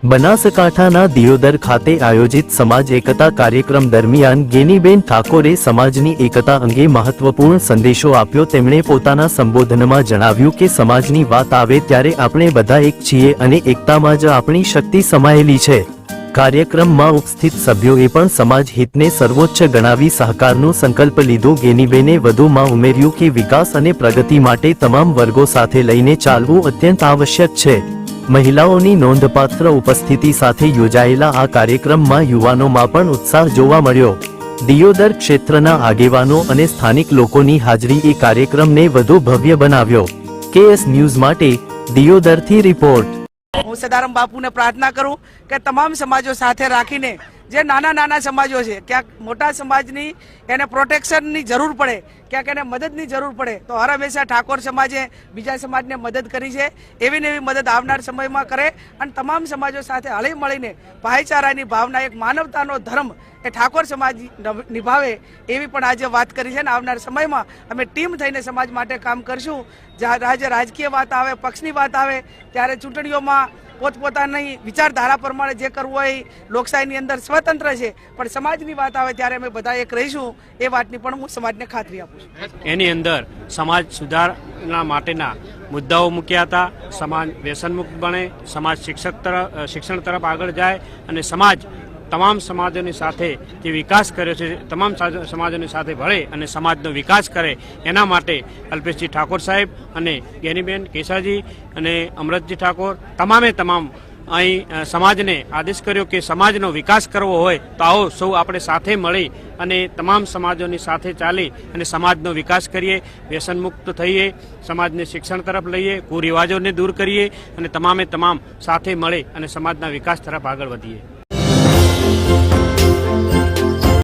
બનાસકાંઠાના દિયોદર ખાતે આયોજિત સમાજ એકતા કાર્યક્રમ દરમિયાન ગેનીબેન ઠાકોરે સમાજની એકતા અંગે મહત્વપૂર્ણ સંદેશો આપ્યો। તેમણે પોતાના સંબોધનમાં જણાવ્યું કે સમાજની વાત આવે ત્યારે આપણે બધા એક છીએ અને એકતામાં જ આપણી શક્તિ સમાયેલી છે। કાર્યક્રમમાં ઉપસ્થિત સભ્યોએ પણ સમાજ હિતને સર્વોચ્ચ ગણાવી સહકારનો સંકલ્પ લીધો। ગેનીબેને વધુમાં ઉમેર્યું કે વિકાસ અને પ્રગતિ માટે તમામ વર્ગો સાથે લઈને ચાલવું અત્યંત આવશ્યક છે। મહિલાઓની નોંધપાત્ર ઉપસ્થિતિ સાથે યોજાયેલા આ કાર્યક્રમમાં યુવાનોમાં પણ ઉત્સાહ જોવા મળ્યો। દિયોદર ક્ષેત્રના આગેવાનો અને સ્થાનિક લોકોની હાજરીએ કાર્યક્રમને વધુ ભવ્ય બનાવ્યો। KS ન્યૂઝ માટે દિયોદરથી રિપોર્ટ। હું સદારામ બાપુને પ્રાર્થના કરું કે તમામ સમાજો સાથે રાખીને જે નાના નાના સમાજો છે, ક્યાંક મોટા સમાજની એને પ્રોટેક્શનની જરૂર પડે, ક્યાંક એને મદદની જરૂર પડે તો હર હંમેશા ઠાકોર સમાજે બીજા સમાજને મદદ કરી છે। એવી ને એવી મદદ આવનાર સમયમાં કરે અને તમામ સમાજો સાથે હળી મળીને ભાઈચારાની ભાવના, એક માનવતાનો ધર્મ એ ઠાકોર સમાજ નિભાવે એવી પણ આજે વાત કરી છે। ને આવનાર સમયમાં અમે ટીમ થઈને સમાજ માટે કામ કરશું। રાજકીય વાત આવે, પક્ષની વાત આવે ત્યારે ચૂંટણીઓમાં પોતપોતાની વિચારધારા પ્રમાણે જે કરવું હોય લોકશાહીની અંદર સ્વતંત્ર છે, પણ સમાજની વાત આવે ત્યારે અમે બધા એક રહીશું એ વાતની પણ હું સમાજને ખાતરી આપું છું। એની અંદર સમાજ સુધારણા માટેના મુદ્દાઓ મૂક્યા હતા। સમાજ વ્યસનમુક્ત બને, સમાજ શિક્ષણ તરફ આગળ જાય અને સમાજ તમામ સમાજોની સાથે જે વિકાસ કર્યો છે તમામ સમાજોની સાથે ભળે અને સમાજનો વિકાસ કરે એના માટે અલ્પેશજી ઠાકોર સાહેબ અને ગેનીબેન કેસાજી અને અમૃતજી ઠાકોર તમામે તમામ અહીં સમાજને આદેશ કર્યો કે સમાજનો વિકાસ કરવો હોય તો આવો સૌ આપણે સાથે મળી અને તમામ સમાજોની સાથે ચાલી અને સમાજનો વિકાસ કરીએ, વ્યસનમુક્ત થઈએ, સમાજને શિક્ષણ તરફ લઈએ, કુરિવાજોને દૂર કરીએ અને તમામે તમામ સાથે મળી અને સમાજના વિકાસ તરફ આગળ વધીએ।